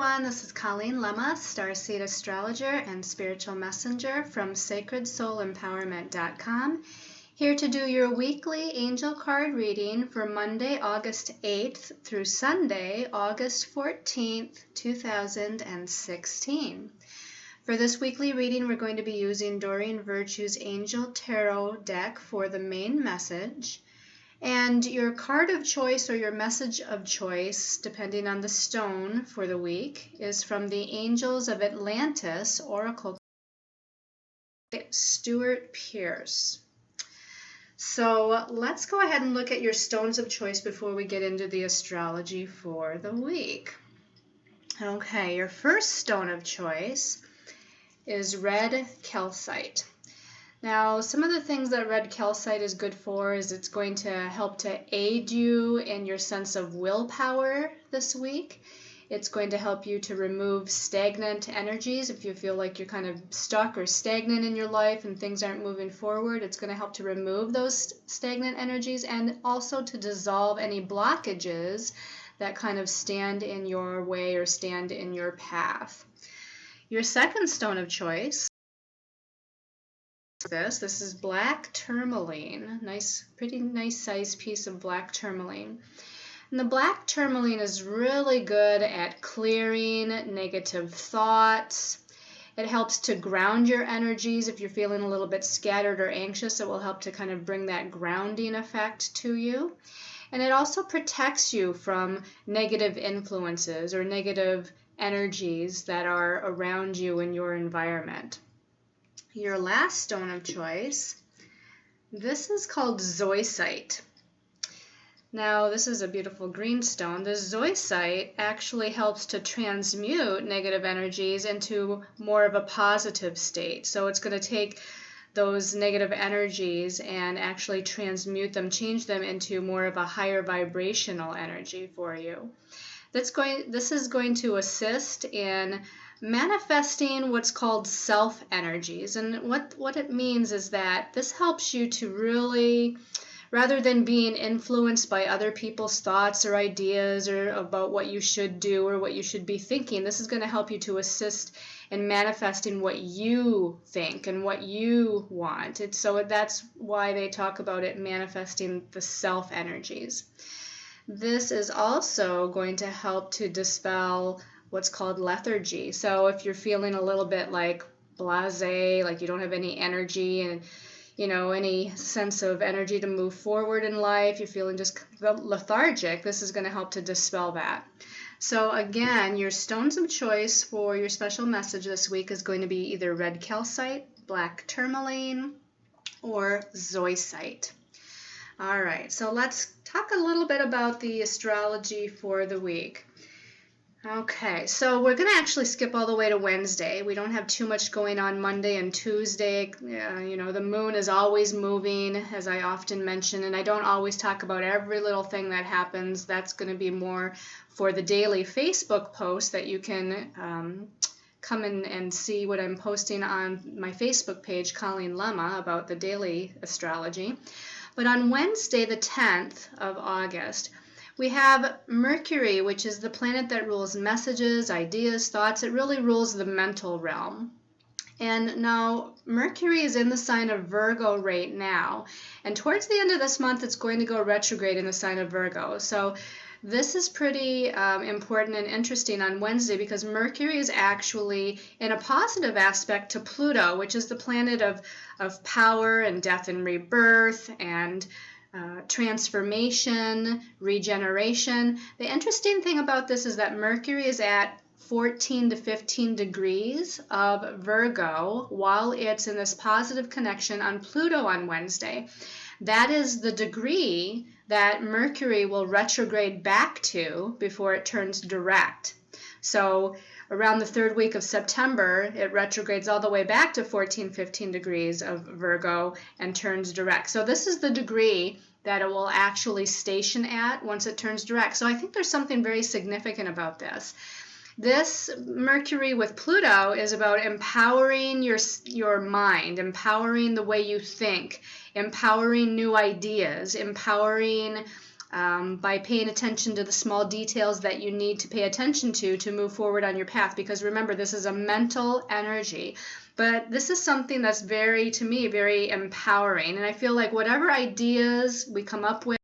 everyone, this is Colleen Lemma, Starseed Astrologer and Spiritual Messenger from SacredSoulEmpowerment.com, here to do your weekly angel card reading for Monday, August 8th through Sunday, August 14th, 2016. For this weekly reading, we're going to be using Doreen Virtue's Angel Tarot deck for the main message. And your card of choice or your message of choice, depending on the stone for the week, is from the Angels of Atlantis Oracle, Stuart Pierce. So let's go ahead and look at your stones of choice before we get into the astrology for the week. Okay, your first stone of choice is red calcite. Now, some of the things that red calcite is good for is it's going to help to aid you in your sense of willpower this week. It's going to help you to remove stagnant energies. If you feel like you're kind of stuck or stagnant in your life and things aren't moving forward, it's going to help to remove those stagnant energies and also to dissolve any blockages that kind of stand in your way or stand in your path. Your second stone of choice, this is black tourmaline, pretty nice size piece of black tourmaline. And the black tourmaline is really good at clearing negative thoughts. It helps to ground your energies. If you're feeling a little bit scattered or anxious, it will help to kind of bring that grounding effect to you. And it also protects you from negative influences or negative energies that are around you in your environment. Your last stone of choice, this is called zoisite. Now, this is a beautiful green stone. The zoisite actually helps to transmute negative energies into more of a positive state. So it's going to take those negative energies and actually transmute them, change them into more of a higher vibrational energy for you. This is going to assist in manifesting what's called self-energies. And what it means is that this helps you to really, rather than being influenced by other people's thoughts or ideas or about what you should do or what you should be thinking, this is going to help you to assist in manifesting what you think and what you want. So that's why they talk about it manifesting the self-energies. This is also going to help to dispel what's called lethargy. So if you're feeling a little bit like blasé, like you don't have any energy and any sense of energy to move forward in life, you're feeling just lethargic, this is going to help to dispel that. So again, your stones of choice for your special message this week is going to be either red calcite, black tourmaline, or zoisite. All right, so let's talk a little bit about the astrology for the week. Okay, so we're going to actually skip all the way to Wednesday. We don't have too much going on Monday and Tuesday. The moon is always moving, as I often mention, and I don't always talk about every little thing that happens. That's going to be more for the daily Facebook post that you can come in and see what I'm posting on my Facebook page, Colleen Lemma, about the daily astrology. But on Wednesday, the 10th of August, we have Mercury, which is the planet that rules messages, ideas, thoughts. It really rules the mental realm. And now Mercury is in the sign of Virgo right now. And towards the end of this month, it's going to go retrograde in the sign of Virgo. So this is pretty important and interesting on Wednesday because Mercury is actually in a positive aspect to Pluto, which is the planet of power and death and rebirth and transformation, regeneration. The interesting thing about this is that Mercury is at 14 to 15 degrees of Virgo while it's in this positive connection on Pluto on Wednesday. That is the degree that Mercury will retrograde back to before it turns direct. So around the third week of September, it retrogrades all the way back to 14, 15 degrees of Virgo and turns direct. So this is the degree that it will actually station at once it turns direct. So I think there's something very significant about this. This Mercury with Pluto is about empowering your mind, empowering the way you think, empowering new ideas, empowering by paying attention to the small details that you need to pay attention to move forward on your path. Because remember, this is a mental energy. But this is something that's very, to me, very empowering. And I feel like whatever ideas we come up with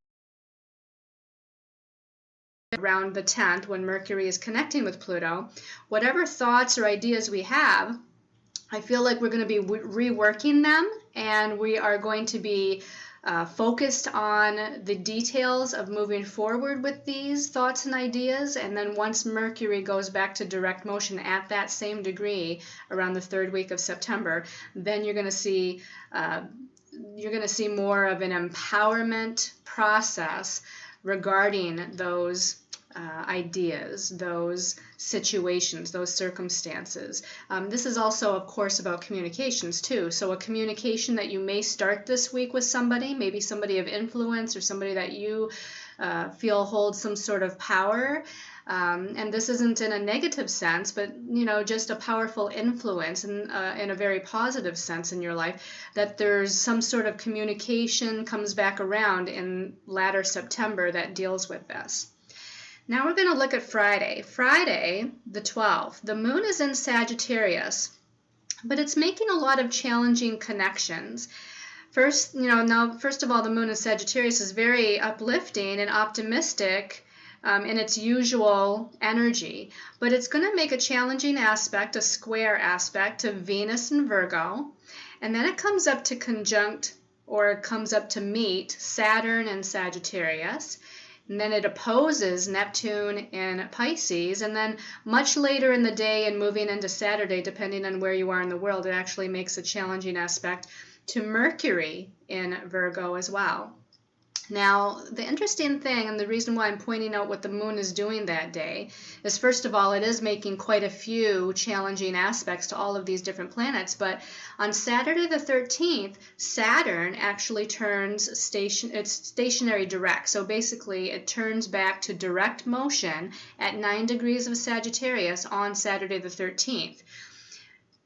around the 10th, when Mercury is connecting with Pluto, whatever thoughts or ideas we have, I feel like we're going to be reworking them, and we are going to be focused on the details of moving forward with these thoughts and ideas. And then once Mercury goes back to direct motion at that same degree around the 3rd week of September, then you're going to see more of an empowerment process regarding those ideas, those situations, those circumstances. This is also, of course, about communications too. So a communication that you may start this week with somebody, maybe somebody of influence or somebody that you feel holds some sort of power. And this isn't in a negative sense, but just a powerful influence in a very positive sense in your life, that there's some sort of communication comes back around in latter September that deals with this. Now we're going to look at Friday. Friday, the 12th, the moon is in Sagittarius, but it's making a lot of challenging connections. First of all, the moon in Sagittarius is very uplifting and optimistic in its usual energy, but it's going to make a challenging aspect, a square aspect to Venus and Virgo, and then it comes up to conjunct, or it comes up to meet Saturn and Sagittarius. And then it opposes Neptune in Pisces, and then much later in the day and moving into Saturday, depending on where you are in the world, it actually makes a challenging aspect to Mercury in Virgo as well. Now, the interesting thing, and the reason why I'm pointing out what the moon is doing that day, is first of all, it is making quite a few challenging aspects to all of these different planets. But on Saturday the 13th, Saturn actually turns it's stationary direct. So basically, it turns back to direct motion at 9 degrees of Sagittarius on Saturday the 13th.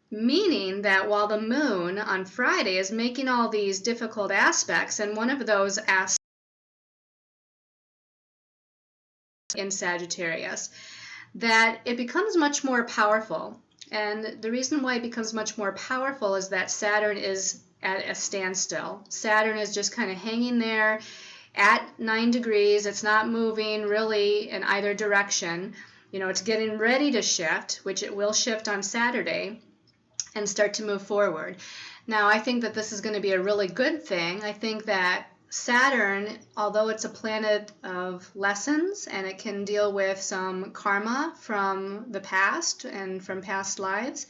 Meaning that while the moon on Friday is making all these difficult aspects, and one of those aspects in Sagittarius, that it becomes much more powerful. And the reason why it becomes much more powerful is that Saturn is at a standstill. Saturn is just kind of hanging there at 9 degrees. It's not moving really in either direction. It's getting ready to shift, which it will shift on Saturday, and start to move forward. Now, I think that this is going to be a really good thing. I think that Saturn, although it's a planet of lessons and it can deal with some karma from the past and from past lives,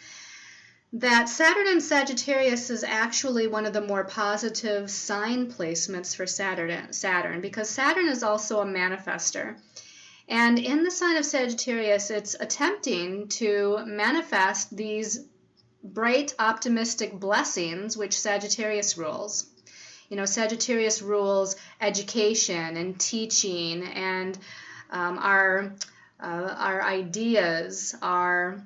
that Saturn in Sagittarius is actually one of the more positive sign placements for Saturn, because Saturn is also a manifester. And in the sign of Sagittarius, it's attempting to manifest these bright, optimistic blessings which Sagittarius rules. Sagittarius rules education and teaching, and our ideas, our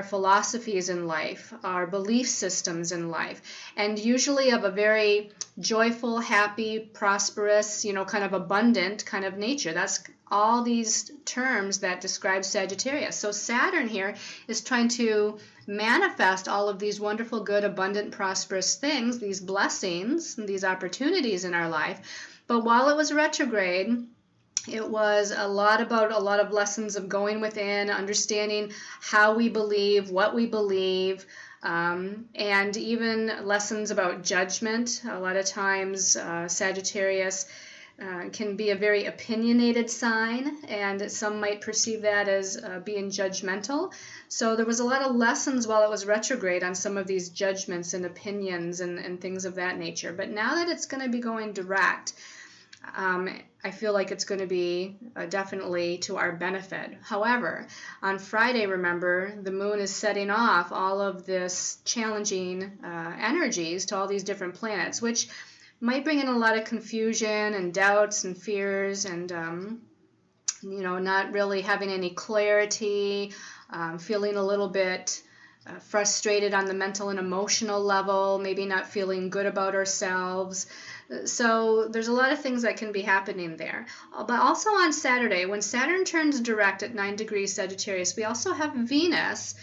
philosophies in life, our belief systems in life, and usually of a very joyful, happy, prosperous, kind of abundant kind of nature. That's all these terms that describe Sagittarius. So Saturn here is trying to manifest all of these wonderful, good, abundant, prosperous things, these blessings, these opportunities in our life. But while it was retrograde, it was a lot of lessons of going within, understanding how we believe, what we believe, and even lessons about judgment. A lot of times Sagittarius can be a very opinionated sign, and some might perceive that as being judgmental. So there was a lot of lessons while it was retrograde on some of these judgments and opinions and things of that nature. But now that it's going to be going direct, I feel like it's going to be definitely to our benefit. However, on Friday, remember, the moon is setting off all of this challenging energies to all these different planets, which might bring in a lot of confusion and doubts and fears, and not really having any clarity, feeling a little bit frustrated on the mental and emotional level, maybe not feeling good about ourselves. So there's a lot of things that can be happening there. But also on Saturday, when Saturn turns direct at 9 degrees Sagittarius, we also have Venus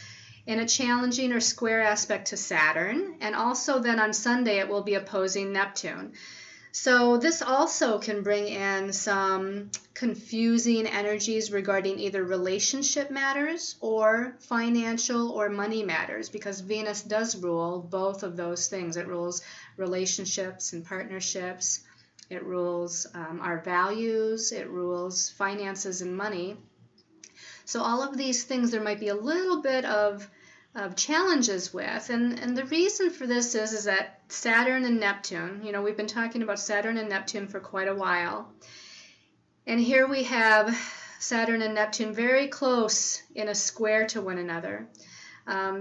in a challenging or square aspect to Saturn. And also then on Sunday, it will be opposing Neptune. So this also can bring in some confusing energies regarding either relationship matters or financial or money matters, because Venus does rule both of those things. It rules relationships and partnerships. It rules our values. It rules finances and money. So all of these things there might be a little bit of challenges with. And the reason for this is that Saturn and Neptune, we've been talking about Saturn and Neptune for quite a while. And here we have Saturn and Neptune very close in a square to one another.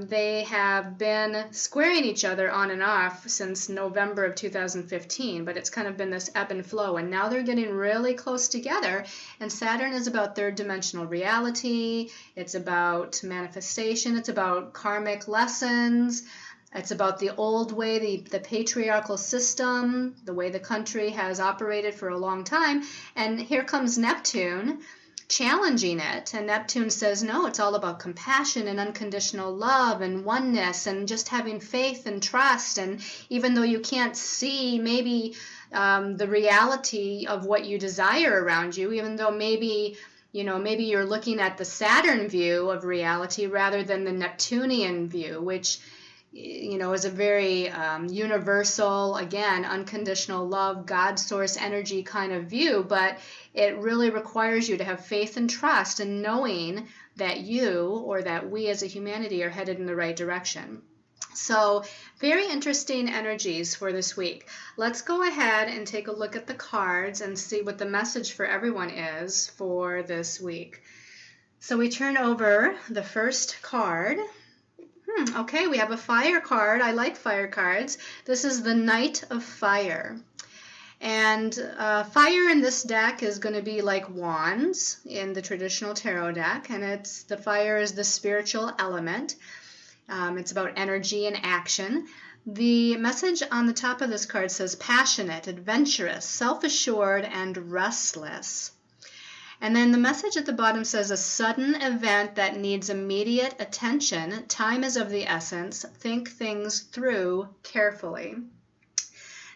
They have been squaring each other on and off since November of 2015, but it's kind of been this ebb and flow, and now they're getting really close together. And Saturn is about third dimensional reality, it's about manifestation, it's about karmic lessons, it's about the old way, the patriarchal system, the way the country has operated for a long time. And here comes Neptune challenging it, and Neptune says, no, it's all about compassion and unconditional love and oneness and just having faith and trust. And even though you can't see maybe the reality of what you desire around you, even though maybe you're looking at the Saturn view of reality rather than the Neptunian view, which is a very universal, again, unconditional love, God source energy kind of view, but it really requires you to have faith and trust in knowing that you, or that we as a humanity, are headed in the right direction. So very interesting energies for this week. Let's go ahead and take a look at the cards and see what the message for everyone is for this week. So we turn over the first card. Okay, we have a fire card. I like fire cards. This is the Knight of Fire. And fire in this deck is going to be like wands in the traditional tarot deck, and the fire is the spiritual element. It's about energy and action. The message on the top of this card says passionate, adventurous, self-assured, and restless. And then the message at the bottom says a sudden event that needs immediate attention. Time is of the essence. Think things through carefully.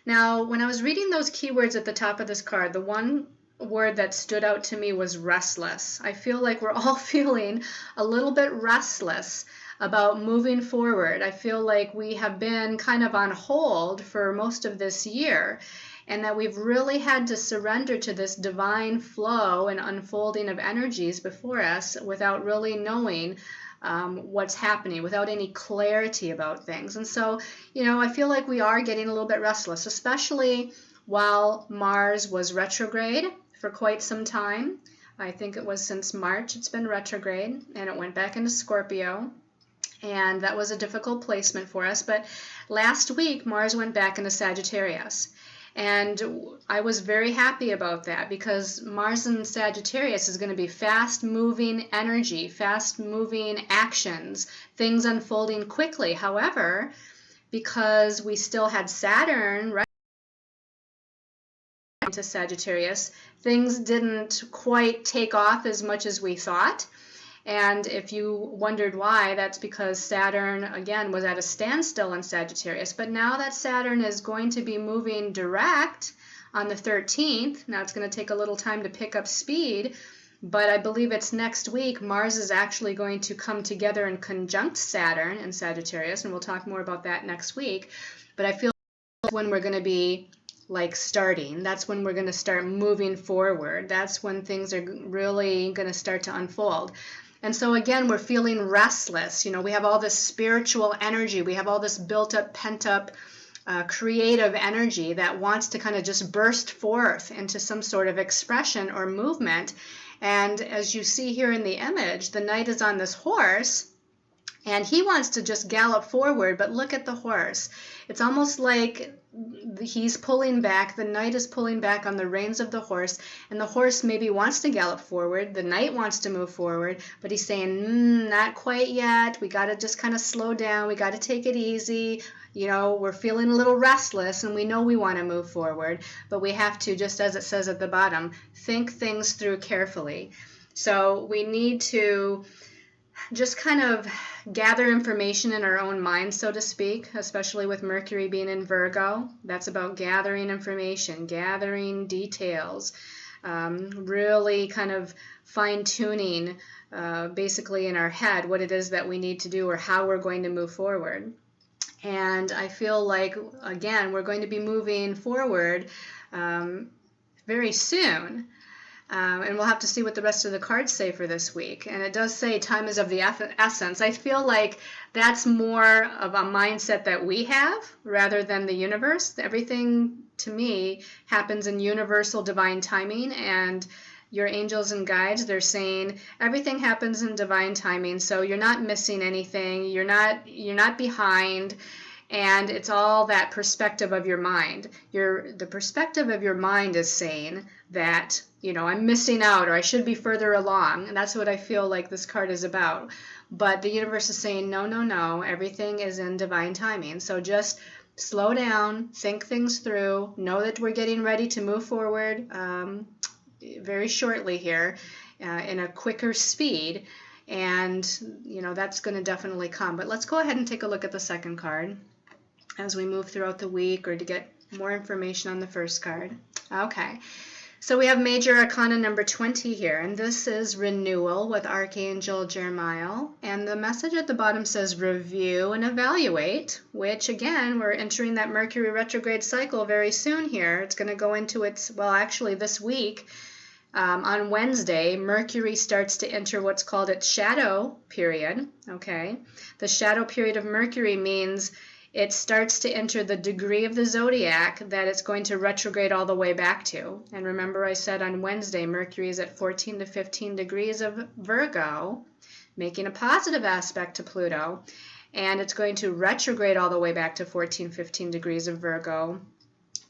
Now, when I was reading those keywords at the top of this card, the one word that stood out to me was restless. I feel like we're all feeling a little bit restless about moving forward. I feel like we have been kind of on hold for most of this year, and that we've really had to surrender to this divine flow and unfolding of energies before us without really knowing what's happening, without any clarity about things. And so, I feel like we are getting a little bit restless, especially while Mars was retrograde for quite some time. I think it was since March it's been retrograde, and it went back into Scorpio. And that was a difficult placement for us. But last week, Mars went back into Sagittarius. And I was very happy about that, because Mars in Sagittarius is going to be fast-moving energy, fast-moving actions, things unfolding quickly. However, because we still had Saturn right into Sagittarius, things didn't quite take off as much as we thought. And if you wondered why, that's because Saturn, again, was at a standstill in Sagittarius. But now that Saturn is going to be moving direct on the 13th, now it's going to take a little time to pick up speed, but I believe it's next week, Mars is actually going to come together and conjunct Saturn in Sagittarius, and we'll talk more about that next week. But I feel like when we're going to be starting, that's when we're going to start moving forward. That's when things are really going to start to unfold. And so again, we're feeling restless. We have all this spiritual energy. We have all this built up, pent up, creative energy that wants to kind of just burst forth into some sort of expression or movement. And as you see here in the image, the knight is on this horse, And he wants to just gallop forward, but look at the horse. It's almost like he's pulling back, the knight is pulling back on the reins of the horse, and the horse maybe wants to gallop forward, the knight wants to move forward, but he's saying, not quite yet, we got to just kind of slow down, we got to take it easy, you know, we're feeling a little restless and we know we want to move forward, but we have to, just as it says at the bottom, think things through carefully. So we need to just kind of gather information in our own mind, so to speak, especially with Mercury being in Virgo. That's about gathering information, gathering details, really kind of fine-tuning basically in our head what it is that we need to do or how we're going to move forward. And I feel like, again, we're going to be moving forward very soon. And we'll have to see what the rest of the cards say for this week. And it does say time is of the essence. I feel like that's more of a mindset that we have rather than the universe. Everything, to me, happens in universal divine timing. And your angels and guides, they're saying everything happens in divine timing. So you're not missing anything. You're not behind. And it's all that perspective of your mind. The perspective of your mind is saying that, you know, I'm missing out or I should be further along. And that's what I feel like this card is about. But the universe is saying, no, no, no, everything is in divine timing. So just slow down, think things through, know that we're getting ready to move forward very shortly here in a quicker speed. And, you know, that's going to definitely come. But let's go ahead and take a look at the second card as we move throughout the week or to get more information on the first card. Okay, so we have Major Arcana number 20 here, and this is Renewal with Archangel Jeremiah. And the message at the bottom says review and evaluate, which again, we're entering that Mercury retrograde cycle very soon here. It's going to go into its, well, actually this week. On Wednesday, Mercury starts to enter what's called its shadow period. Okay, the shadow period of Mercury means it starts to enter the degree of the zodiac that it's going to retrograde all the way back to. And remember I said on Wednesday, Mercury is at 14 to 15 degrees of Virgo, making a positive aspect to Pluto. And it's going to retrograde all the way back to 14, 15 degrees of Virgo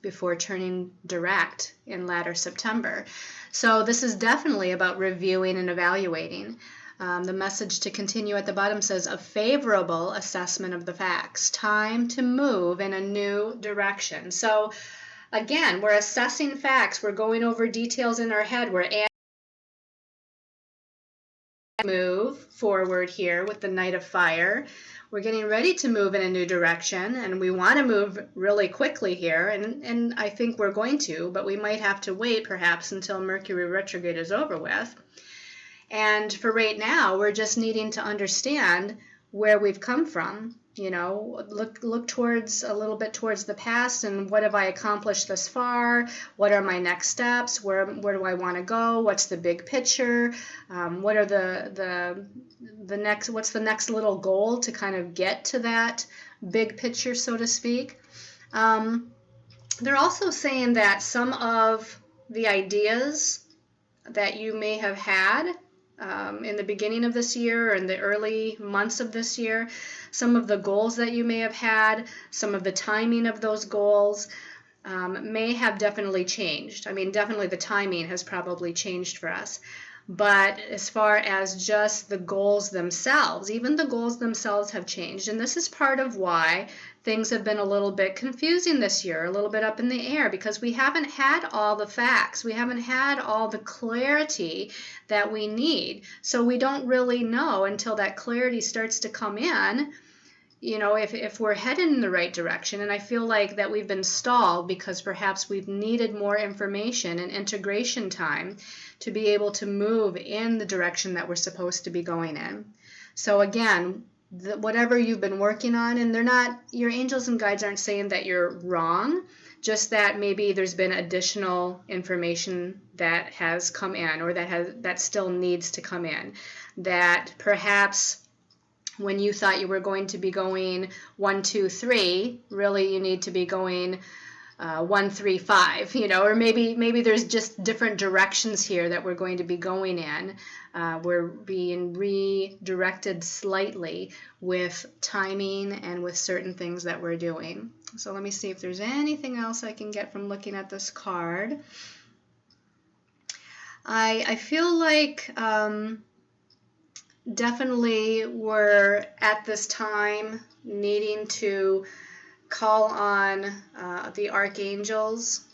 before turning direct in latter September. So this is definitely about reviewing and evaluating. The message to continue at the bottom says a favorable assessment of the facts, time to move in a new direction. So again, we're assessing facts, we're going over details in our head, we're adding move forward here with the Knight of Fire. We're getting ready to move in a new direction, and we want to move really quickly here, and I think we're going to, but we might have to wait perhaps until Mercury retrograde is over with. And for right now, we're just needing to understand where we've come from. You know, look towards a little bit towards the past and what have I accomplished thus far? What are my next steps? Where do I want to go? What's the big picture? What are the next? What's the next little goal to kind of get to that big picture, so to speak? They're also saying that some of the ideas that you may have had in the beginning of this year or in the early months of this year, some of the goals that you may have had, some of the timing of those goals may have definitely changed. I mean, definitely the timing has probably changed for us. But as far as just the goals themselves, even the goals themselves have changed. And this is part of why things have been a little bit confusing this year, a little bit up in the air, because we haven't had all the facts. We haven't had all the clarity that we need. So we don't really know until that clarity starts to come in, you know, if we're headed in the right direction. And I feel like that we've been stalled because perhaps we've needed more information and integration time to be able to move in the direction that we're supposed to be going in. So again, whatever you've been working on, and they're not, your angels and guides aren't saying that you're wrong, just that maybe there's been additional information that has come in or that still needs to come in, that perhaps when you thought you were going to be going 1, 2, 3, really you need to be going 1, 3, 5, or maybe there's just different directions here that we're going to be going in. We're being redirected slightly with timing and with certain things that we're doing. So let me see if there's anything else I can get from looking at this card. I feel like definitely we're at this time needing to call on the archangels,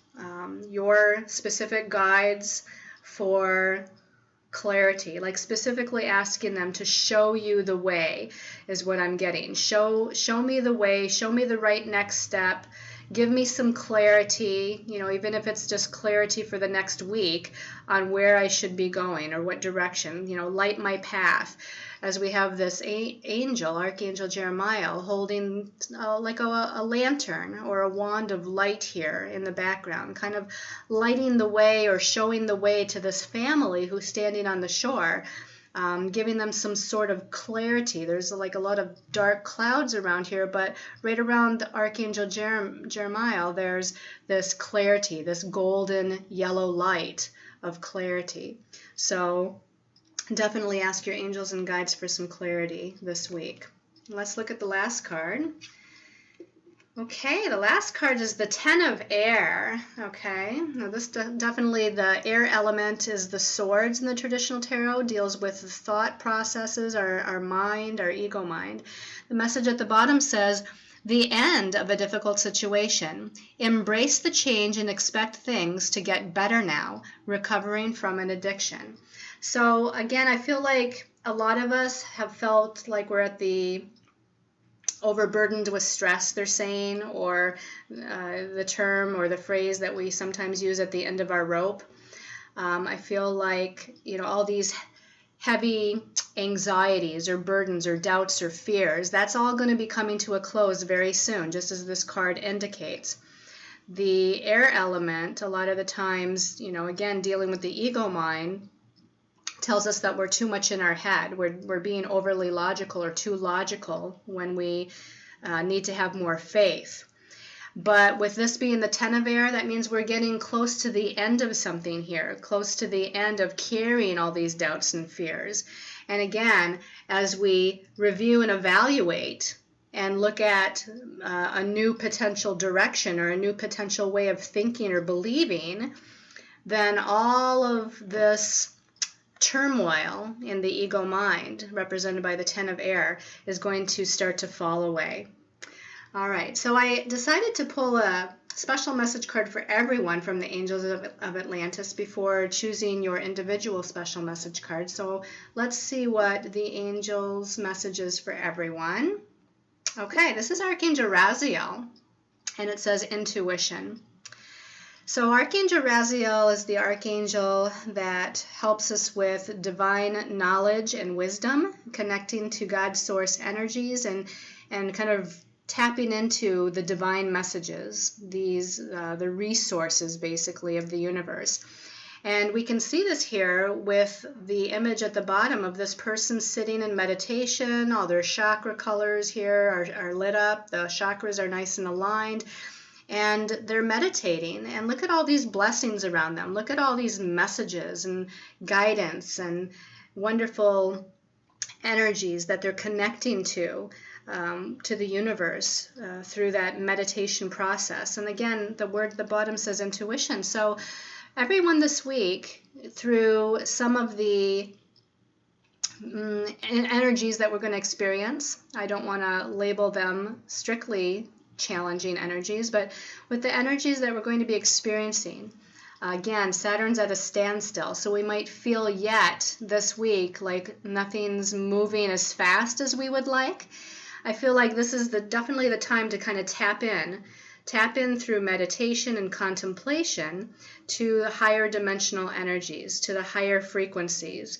your specific guides for clarity, like specifically asking them to show you the way is what I'm getting. Show me the way, show me the right next step, give me some clarity, even if it's just clarity for the next week on where I should be going or what direction, light my path. As we have this angel, Archangel Jeremiah, holding like a lantern or a wand of light here in the background, kind of lighting the way or showing the way to this family who's standing on the shore, giving them some sort of clarity. There's like a lot of dark clouds around here, but right around Archangel Jeremiah, there's this clarity, this golden yellow light of clarity. So definitely ask your angels and guides for some clarity this week. Let's look at the last card. Okay, the last card is the Ten of Air. Okay, now this definitely, the air element is the swords in the traditional tarot, deals with the thought processes, our mind, our ego mind. The message at the bottom says, the end of a difficult situation. Embrace the change and expect things to get better now, recovering from an addiction. So again, I feel like a lot of us have felt like we're at the overburdened with stress, they're saying, or the term or the phrase that we sometimes use at the end of our rope. I feel like, all these heavy anxieties or burdens or doubts or fears, that's all going to be coming to a close very soon, just as this card indicates. The air element, a lot of the times, again, dealing with the ego mind, tells us that we're too much in our head. We're being overly logical or too logical when we need to have more faith. But with this being the Ten of Air, that means we're getting close to the end of something here, close to the end of carrying all these doubts and fears. And again, as we review and evaluate and look at a new potential direction or a new potential way of thinking or believing, then all of this turmoil in the ego mind, represented by the Ten of Air, is going to start to fall away. All right, so I decided to pull a special message card for everyone from the Angels of Atlantis before choosing your individual special message card. So let's see what the Angels' message is for everyone. Okay, this is Archangel Raziel, and it says intuition. So Archangel Raziel is the archangel that helps us with divine knowledge and wisdom, connecting to God's source energies and kind of tapping into the divine messages, the resources basically of the universe. And we can see this here with the image at the bottom of this person sitting in meditation. All their chakra colors here are lit up. The chakras are nice and aligned. And they're meditating, and look at all these blessings around them. Look at all these messages and guidance and wonderful energies that they're connecting to the universe through that meditation process. And again, the word at the bottom says intuition. So everyone this week, through some of the energies that we're going to experience, I don't want to label them strictly challenging energies, but with the energies that we're going to be experiencing, again, Saturn's at a standstill, so we might feel yet this week like nothing's moving as fast as we would like. I feel like this is definitely the time to kind of tap in through meditation and contemplation to the higher dimensional energies, to the higher frequencies,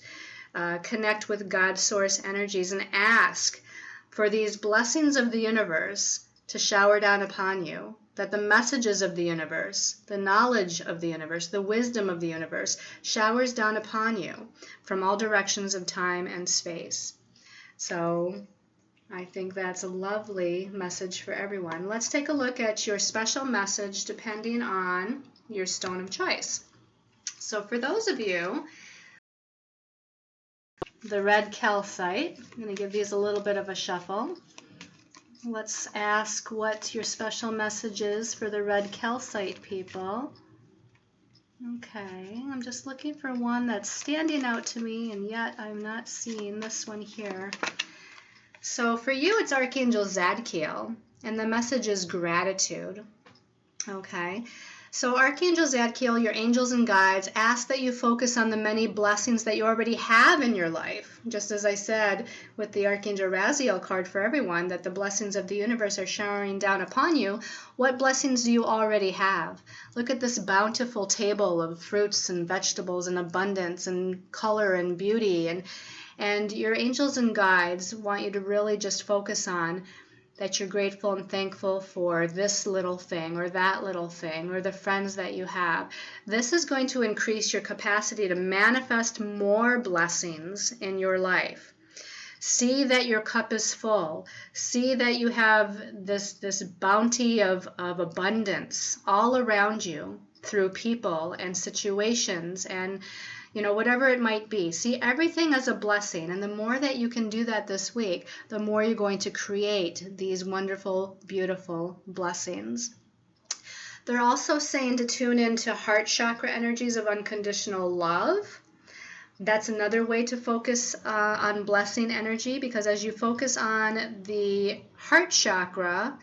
connect with God's source energies and ask for these blessings of the universe to shower down upon you, that the messages of the universe, the knowledge of the universe, the wisdom of the universe showers down upon you from all directions of time and space. So I think that's a lovely message for everyone. Let's take a look at your special message depending on your stone of choice. So for those of you, the red calcite, I'm going to give these a little bit of a shuffle. Let's ask what your special message is for the red calcite people. Okay, I'm just looking for one that's standing out to me, and yet I'm not seeing this one here. So for you, it's Archangel Zadkiel, and the message is gratitude. Okay, so Archangel Zadkiel, your angels and guides, ask that you focus on the many blessings that you already have in your life. Just as I said with the Archangel Raziel card for everyone, that the blessings of the universe are showering down upon you. What blessings do you already have? Look at this bountiful table of fruits and vegetables and abundance and color and beauty. And your angels and guides want you to really just focus on that you're grateful and thankful for this little thing or that little thing or the friends that you have. This is going to increase your capacity to manifest more blessings in your life. See that your cup is full. See that you have this bounty of abundance all around you through people and situations and whatever it might be. See everything as a blessing. And the more that you can do that this week, the more you're going to create these wonderful, beautiful blessings. They're also saying to tune into heart chakra energies of unconditional love. That's another way to focus on blessing energy, because as you focus on the heart chakra,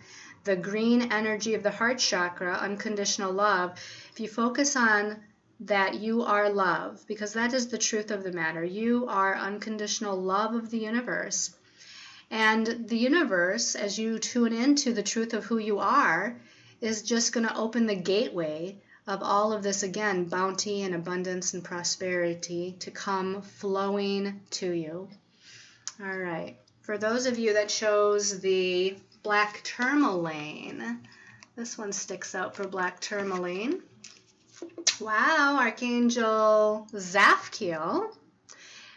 the green energy of the heart chakra, unconditional love, if you focus on that you are love, because that is the truth of the matter. You are unconditional love of the universe. And the universe, as you tune into the truth of who you are, is just going to open the gateway of all of this, again, bounty and abundance and prosperity to come flowing to you. All right. For those of you that chose the black tourmaline, this one sticks out for black tourmaline. Wow, Archangel Zadkiel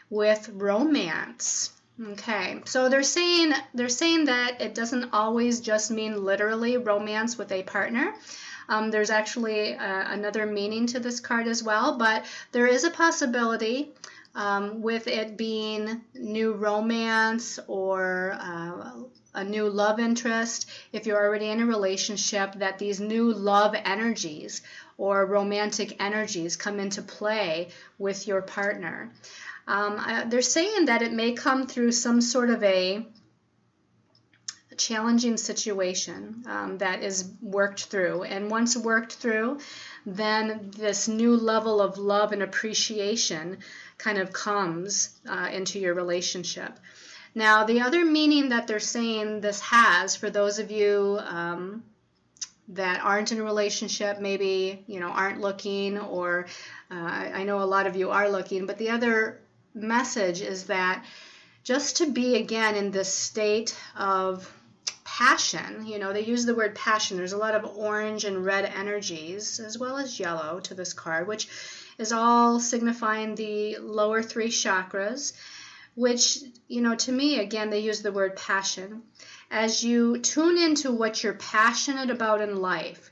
with romance. Okay, so they're saying that it doesn't always just mean literally romance with a partner. There's actually another meaning to this card as well, but there is a possibility with it being new romance or a new love interest. If you're already in a relationship, that these new love energies or romantic energies come into play with your partner. They're saying that it may come through some sort of a challenging situation that is worked through. And once worked through, then this new level of love and appreciation kind of comes into your relationship. Now, the other meaning that they're saying this has, for those of you that aren't in a relationship, maybe aren't looking, or I know a lot of you are looking, but the other message is that just to be again in this state of passion, they use the word passion. There's a lot of orange and red energies as well as yellow to this card, which is all signifying the lower three chakras, which to me, again, they use the word passion. As you tune into what you're passionate about in life,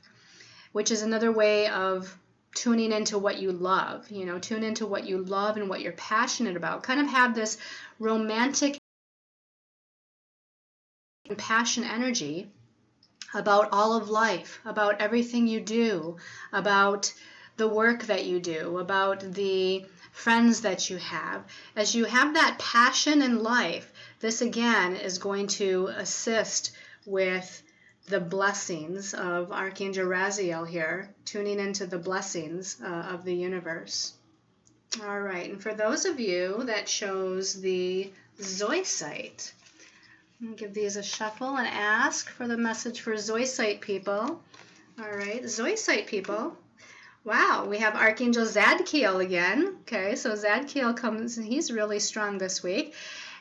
which is another way of tuning into what you love, tune into what you love and what you're passionate about. Kind of have this romantic and passion energy about all of life, about everything you do, about the work that you do, about the friends that you have. As you have that passion in life, this again is going to assist with the blessings of Archangel Raziel here, tuning into the blessings of the universe. All right, and for those of you that chose the Zoisite, I'm going to give these a shuffle and ask for the message for Zoisite people. All right, Zoisite people. Wow, we have Archangel Zadkiel again. Okay, so Zadkiel comes, he's really strong this week.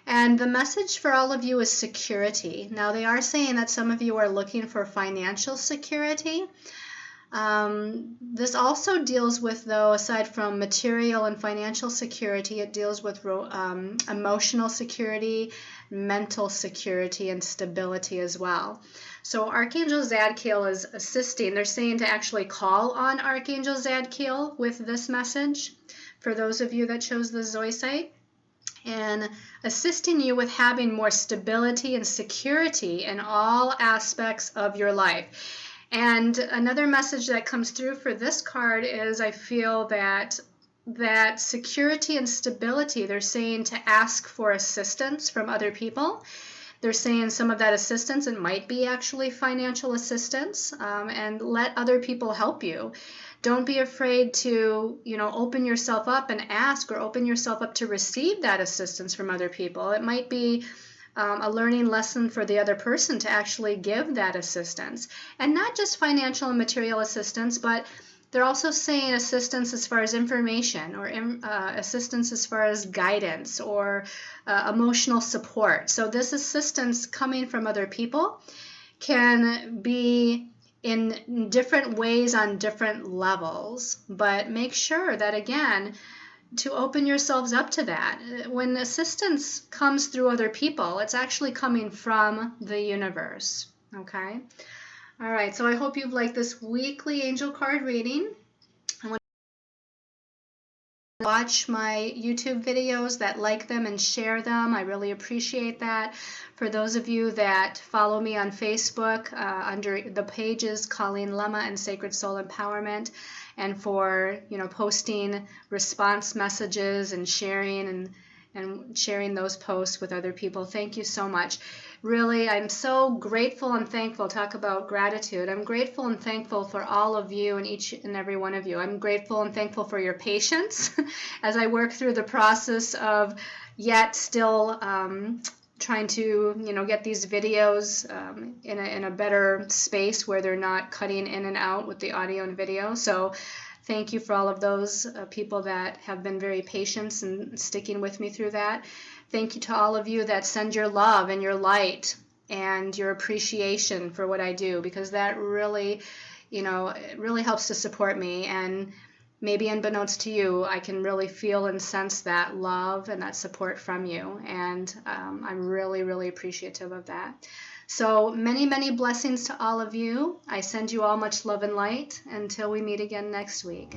And the message for all of you is security. Now, they are saying that some of you are looking for financial security. This also deals with, though, aside from material and financial security, it deals with emotional security, mental security, and stability as well. So Archangel Zadkiel is assisting. They're saying to actually call on Archangel Zadkiel with this message for those of you that chose the Zoisite, and assisting you with having more stability and security in all aspects of your life. And another message that comes through for this card is, I feel that security and stability, they're saying to ask for assistance from other people. They're saying some of that assistance, it might be actually financial assistance, and let other people help you. Don't be afraid to, open yourself up and ask, or open yourself up to receive that assistance from other people. It might be a learning lesson for the other person to actually give that assistance. And not just financial and material assistance, but they're also saying assistance as far as information, or assistance as far as guidance, or emotional support. So this assistance coming from other people can be in different ways on different levels, but make sure that, again, to open yourselves up to that. When assistance comes through other people, it's actually coming from the universe. Okay? All right, so I hope you've liked this weekly angel card reading. I want to watch my YouTube videos, that like them and share them. I really appreciate that. For those of you that follow me on Facebook, under the pages Colleen Lemma and Sacred Soul Empowerment, and for posting response messages and sharing those posts with other people. Thank you so much. Really, I'm so grateful and thankful. Talk about gratitude. I'm grateful and thankful for all of you and each and every one of you. I'm grateful and thankful for your patience as I work through the process of yet still trying to get these videos in a better space where they're not cutting in and out with the audio and video. So thank you for all of those people that have been very patient and sticking with me through that. Thank you to all of you that send your love and your light and your appreciation for what I do, because that really, it really helps to support me. And maybe unbeknownst to you, I can really feel and sense that love and that support from you. And I'm really, really appreciative of that. So many, many blessings to all of you. I send you all much love and light until we meet again next week.